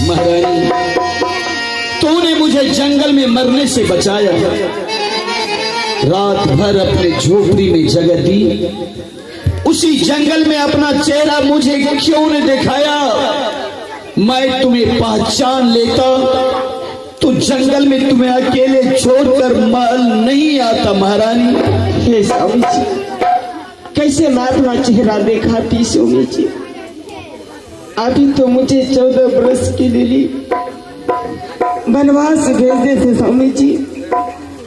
महारानी, तूने मुझे जंगल में मरने से बचाया, रात भर अपने झोपड़ी में जगह दी, उसी जंगल में अपना चेहरा मुझे क्यों ने दिखाया? मैं तुम्हें पहचान लेता तो जंगल में तुम्हें अकेले छोड़कर महल नहीं आता। महारानी, हे स्वामी जी, कैसे मैं अपना चेहरा दिखाती स्वामी जी? अभी तो मुझे 14 वर्ष की लिली वनवास भेजते थे स्वामी जी।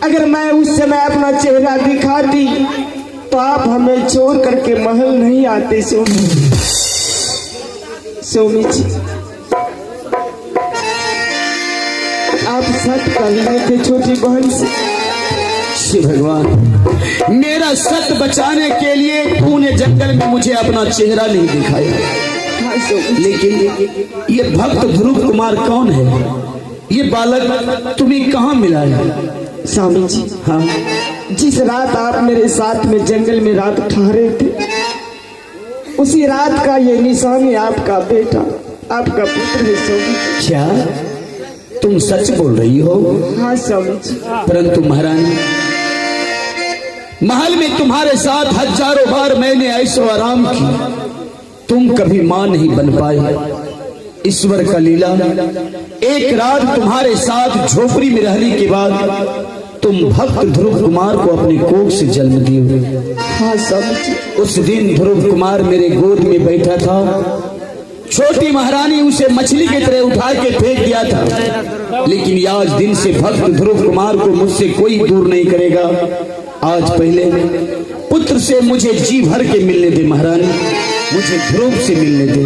अगर मैं उस समय अपना चेहरा दिखाती तो आप हमें छोड़ करके महल नहीं आते स्वामी जी। आप सच कह रहे थे छोटी बहन से। शिव भगवान, मेरा सत बचाने के लिए तूने जंगल में मुझे अपना चेहरा नहीं दिखाया, लेकिन ये भक्त ध्रुव कुमार कौन है? ये बालक तुम्हें कहाँ मिला है? स्वामी जी, हाँ, जिस रात आप मेरे साथ में जंगल में रात ठहरे थे, उसी रात का ये निशान है आपका बेटा, आपका पुत्र है स्वामी जी। क्या तुम सच बोल रही हो? हाँ स्वामी जी। परंतु महारानी, महल में तुम्हारे साथ हजारों बार मैंने ऐशो आराम की, तुम कभी मां नहीं बन पाए। ईश्वर का लीला, एक रात तुम्हारे साथ झोपड़ी में रहने के बाद तुम भक्त ध्रुव कुमार को अपने कोख से जन्म दिए। हाँ स्वामी जी। उस दिन ध्रुव कुमार मेरे गोद में बैठा था, छोटी महारानी उसे मछली की तरह उठा के फेंक दिया था, लेकिन आज दिन से भक्त ध्रुव कुमार को मुझसे कोई दूर नहीं करेगा। आज पहले पुत्र से मुझे जी भर के मिलने दे महारानी, मुझे ध्रुव से मिलने दे।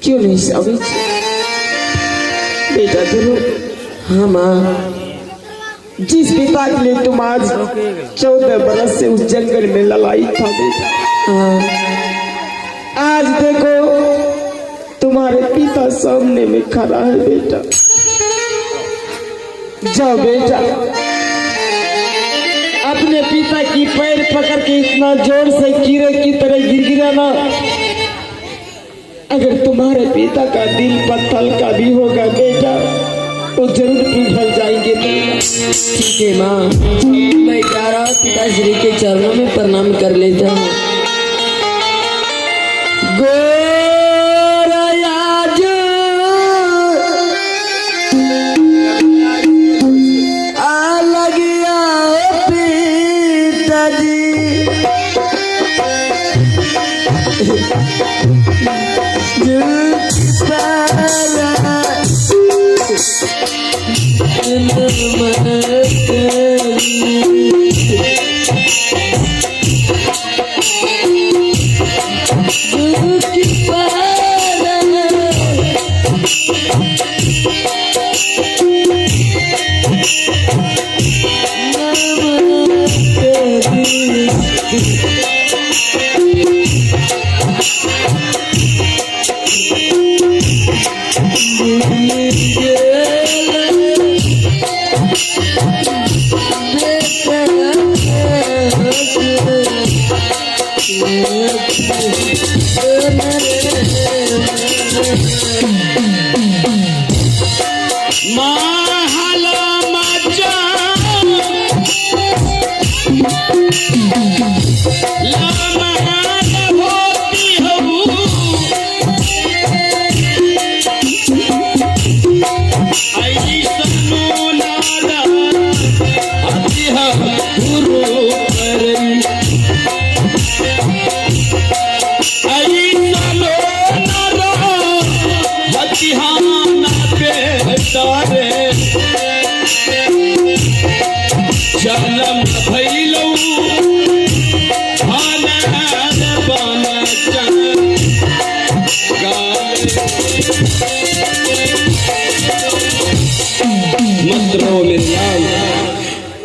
क्यों नहीं स्वामी जी? बेटा ध्रुव, हाँ माँ, जिस पिता के लिए तुम आज 14 बरस से उस जंगल में लड़ाई था बेटा, हाँ, आज देखो तुम्हारे पिता सामने में खड़ा है बेटा। जाओ बेटा, अपने पिता की पैर पकड़ के इतना जोर से कीड़े की तरह गिरगिराना। अगर तुम्हारे पिता का दिल पत्थर का भी होगा बेटा, तो जरूर पिघल जाएंगे बेटा। ठीक है माँ, मैं जा रहा हूँ, पिताश्री के चरणों में प्रणाम कर लेता हूँ।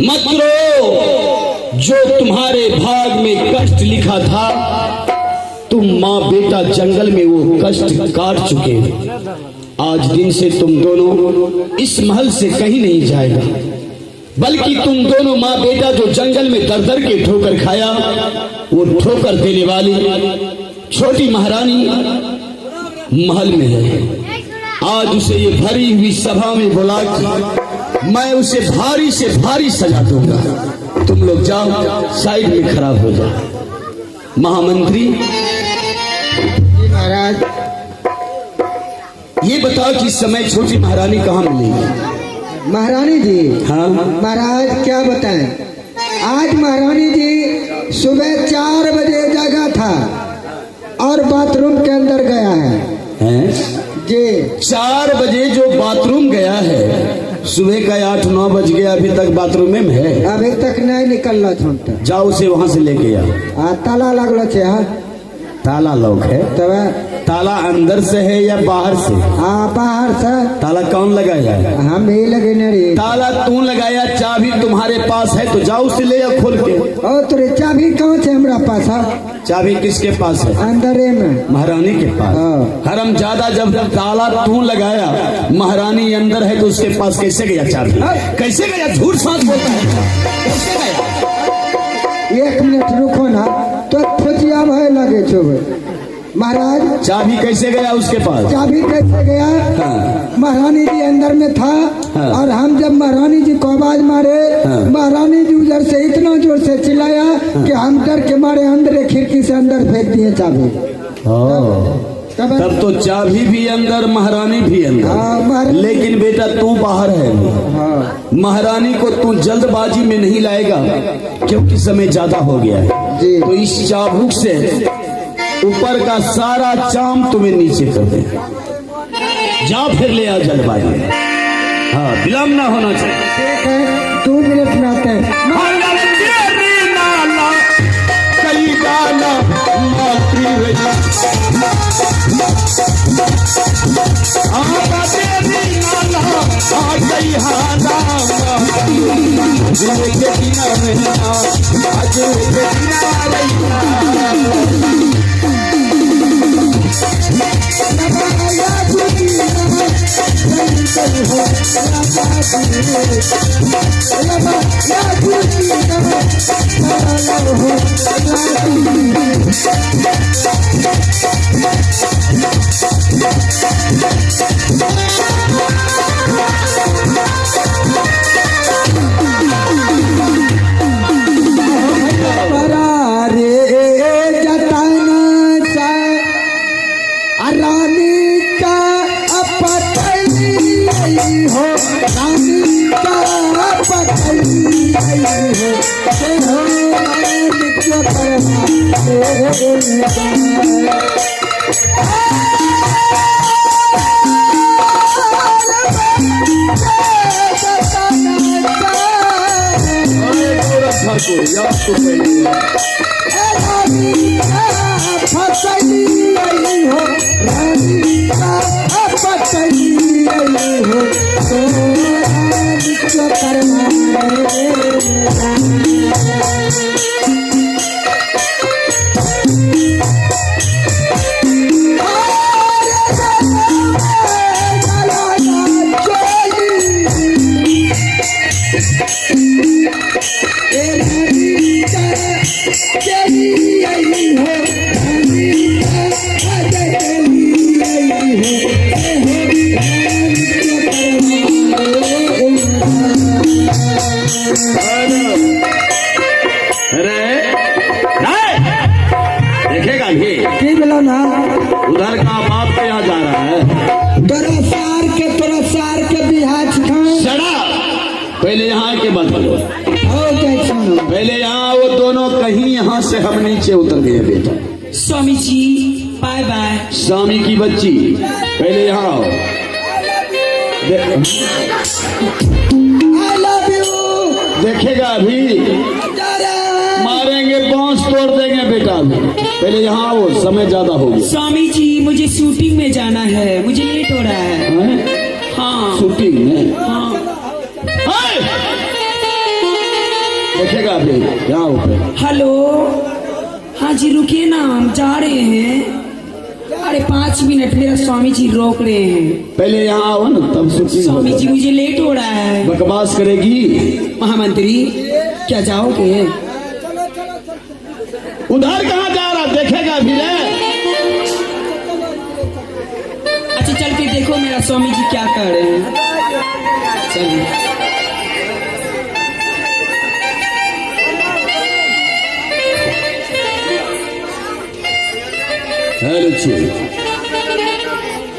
मत रो, जो तुम्हारे भाग में कष्ट लिखा था, तुम माँ बेटा जंगल में वो कष्ट काट चुके। आज दिन से तुम दोनों इस महल से कहीं नहीं जाएगा, बल्कि तुम दोनों माँ बेटा जो जंगल में दर दर के ठोकर खाया, वो ठोकर देने वाली छोटी महारानी महल में है। आज उसे ये भरी हुई सभा में बुला कर मैं उसे भारी से भारी सजा दूंगा। तुम लोग जाओ, साइड में खड़ा हो जाओ। महामंत्री महाराज, ये बताओ कि इस समय छोटी महारानी कहाँ मिलेगी? महारानी जी, हाँ महाराज क्या बताएं, आज महारानी जी सुबह 4 बजे जागा था और बाथरूम के अंदर गया है जी। 4 बजे जो बाथरूम गया है, सुबह का 8-9 बज गया, अभी तक बाथरूम में है? अभी तक नहीं निकल रहा था। जाओ उसे वहां से लेके आओ। ताला लगल छे। ताला लॉक है? तब ताला अंदर से है या बाहर से? बाहर से। ताला कौन लगाया है? हम ही लगे रे। ताला तू लगाया, चाबी तुम्हारे पास है तो जाओ उसे ले आओ खोल के। ओ तेरे चाबी कहाँ से हमारा पास? चाबी किसके पास है? अंदर में, महारानी के पास। हरम ज्यादा, जब ताला तू लगाया, महारानी अंदर है तो उसके पास कैसे गया चाबी? कैसे गया? झूठ साथ बोलता है, कैसे गया? 1 मिनट रुको ना, तो फुचिया भाई लगे छो महाराज। चाबी कैसे गया उसके पास? चाबी कैसे गया? हाँ। महारानी जी अंदर में था। हाँ। और हम जब महारानी जी को आवाज मारे, हाँ। महारानी जी उधर से इतना जोर से चिल्लाया कि हम डर के मारे अंदर खिड़की से अंदर फेंक दिए चाबी। तब तो चाबी भी अंदर, महारानी भी अंदर। लेकिन बेटा तू बाहर है। महारानी को तू जल्दबाजी में नहीं लाएगा क्योंकि समय ज्यादा हो गया है। तो इस चाबुक से ऊपर का सारा चाम तुम्हें नीचे कर दे। जा फिर ले आ जल्दबाजी में। हाँ, विलम्ब ना होना चाहिए। ठीक है, 2 मिनट में आते हैं। देखेगा ये उधर का बाप के यहाँ जा रहा है। तोरा सार के बिहार सड़ा पहले यहाँ के बात करो। पहले यहाँ वो दोनों कहीं यहाँ से हम नीचे उतर गए बेटा। Swami ji bye bye. स्वामी की बच्ची पहले यहाँ आओ। I love you. देखेगा अभी मारेंगे, बांस तोड़ देंगे बेटा। पहले यहाँ आओ, समय ज्यादा हो गया। स्वामी जी मुझे शूटिंग में जाना है, मुझे लेट हो रहा है। हाँ शूटिंग में? हाँ। देखेगा अभी यहाँ ऊपर। हेलो, हाँ जी रुकिए ना, हम जा रहे हैं। अरे 5 मिनट, मेरा स्वामी जी रोक रहे हैं। पहले यहाँ आओ ना, तब शूटिंग। स्वामी जी मुझे लेट हो रहा है। बकवास करेगी? महामंत्री क्या जाओगे? उधर कहाँ जा रहा? देखेगा अभी रे। अच्छा चल के देखो मेरा स्वामी जी क्या कर रहे हैं। चलिए। है लक्ष्मी,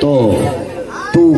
तो तू